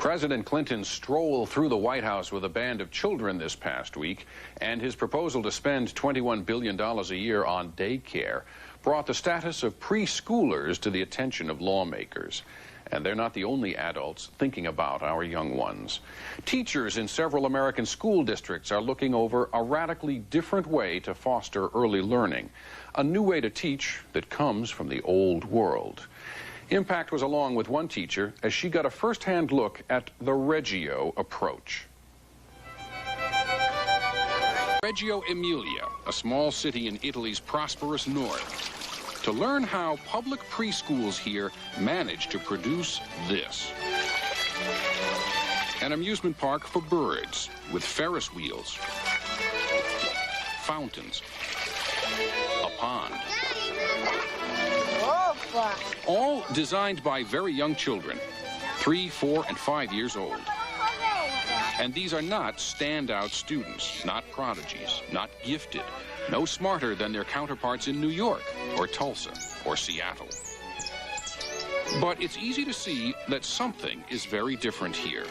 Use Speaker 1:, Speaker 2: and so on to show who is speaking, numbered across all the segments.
Speaker 1: President Clinton's stroll through the White House with a band of children this past week and his proposal to spend $21 billion a year on daycare brought the status of preschoolers to the attention of lawmakers. And they're not the only adults thinking about our young ones. Teachers in several American school districts are looking over a radically different way to foster early learning, a new way to teach that comes from the old world. Impact was along with one teacher as she got a first-hand look at the Reggio Approach. Reggio Emilia, a small city in Italy's prosperous north, to learn how public preschools here manage to produce this. An amusement park for birds with Ferris wheels, fountains, a pond. All designed by very young children, 3, 4, and 5 years old. And these are not standout students, not prodigies, not gifted, no smarter than their counterparts in New York, or Tulsa, or Seattle. But it's easy to see that something is very different here.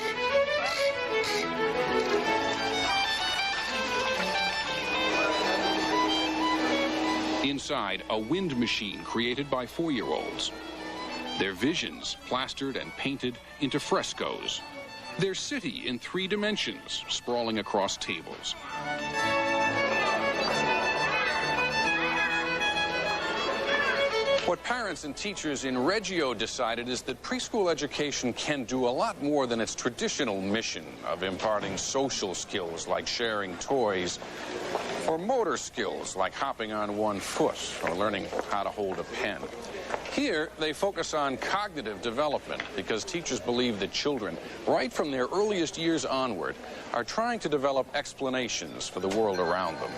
Speaker 1: Inside, a wind machine created by 4-year-olds. Their visions plastered and painted into frescoes. Their city in 3 dimensions, sprawling across tables. What parents and teachers in Reggio decided is that preschool education can do a lot more than its traditional mission of imparting social skills like sharing toys, or motor skills like hopping on one foot or learning how to hold a pen. Here, they focus on cognitive development because teachers believe that children, right from their earliest years onward, are trying to develop explanations for the world around them.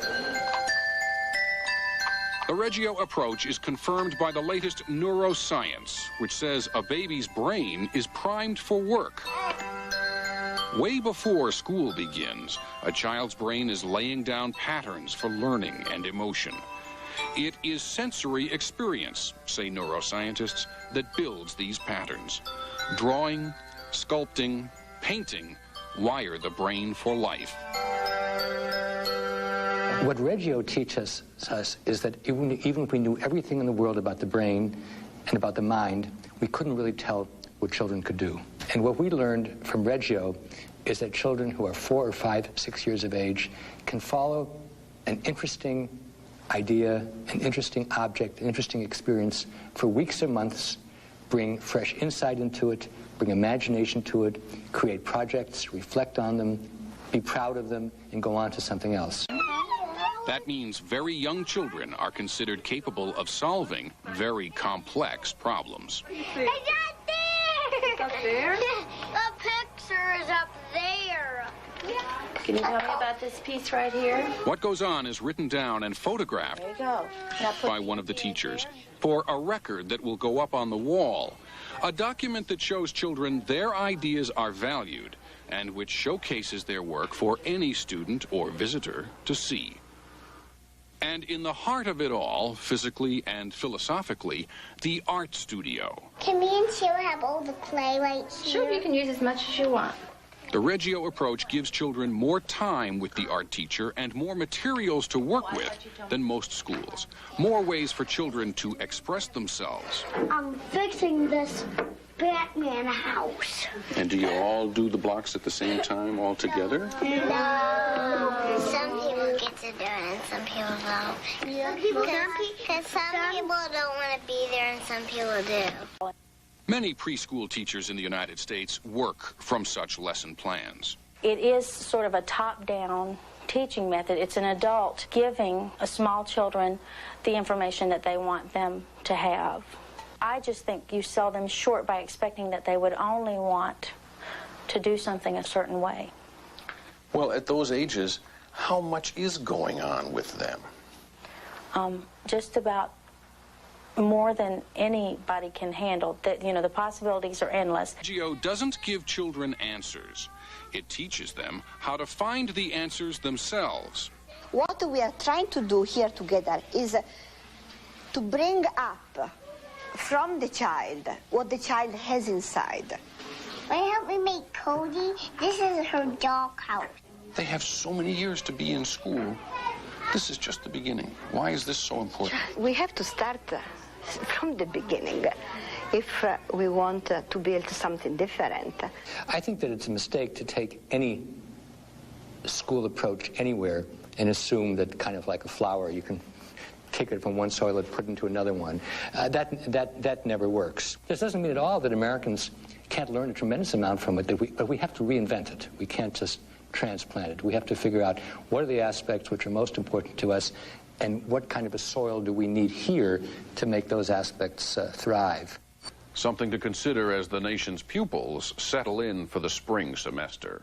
Speaker 1: The Reggio Approach is confirmed by the latest neuroscience, which says a baby's brain is primed for work. Way before school begins, a child's brain is laying down patterns for learning and emotion. It is sensory experience, say neuroscientists, that builds these patterns. Drawing, sculpting, painting wire the brain for life.
Speaker 2: What Reggio teaches us is that even if we knew everything in the world about the brain and about the mind, we couldn't really tell what children could do. And what we learned from Reggio is that children who are 4 or 5, 6 years of age can follow an interesting idea, an interesting object, an interesting experience for weeks or months, bring fresh insight into it, bring imagination to it, create projects, reflect on them, be proud of them, and go on to something else.
Speaker 1: That means very young children are considered capable of solving very complex problems.
Speaker 3: It's up there! Up there? The picture is up there.
Speaker 4: Can you tell me about this piece right here?
Speaker 1: What goes on is written down and photographed by one of the teachers for a record that will go up on the wall, a document that shows children their ideas are valued and which showcases their work for any student or visitor to see. And in the heart of it all, physically and philosophically, the art studio.
Speaker 3: Can me and Sheila have all the clay right here?
Speaker 4: Sure, you can use as much as you want.
Speaker 1: The Reggio Approach gives children more time with the art teacher and more materials to work with than most schools. More ways for children to express themselves.
Speaker 3: I'm fixing this Batman house.
Speaker 1: And do you all do the blocks at the same time all together?
Speaker 3: No. Some people get to do it and some people don't. Yeah. Because some people don't want to be there and some people do.
Speaker 1: Many preschool teachers in the United States work from such lesson plans.
Speaker 4: It is sort of a top-down teaching method. It's an adult giving small children the information that they want them to have. I just think you sell them short by expecting that they would only want to do something a certain way.
Speaker 1: Well, at those ages, how much is going on with them?
Speaker 4: Just about more than anybody can handle. The possibilities are endless.
Speaker 1: Reggio doesn't give children answers. It teaches them how to find the answers themselves.
Speaker 5: What we are trying to do here together is to bring up from the child what the child has inside.
Speaker 3: Will you help me make Cody? This is her dog house.
Speaker 1: They have so many years to be in school. This is just the beginning. Why is this so important?
Speaker 5: We have to start from the beginning if we want to build something different.
Speaker 2: I think that it's a mistake to take any school approach anywhere and assume that, kind of like a flower, you can take it from one soil and put it into another one. That never works. This doesn't mean at all that Americans can't learn a tremendous amount from it, but we have to reinvent it. We can't just transplant it. We have to figure out what are the aspects which are most important to us and what kind of a soil do we need here to make those aspects thrive.
Speaker 1: Something to consider as the nation's pupils settle in for the spring semester.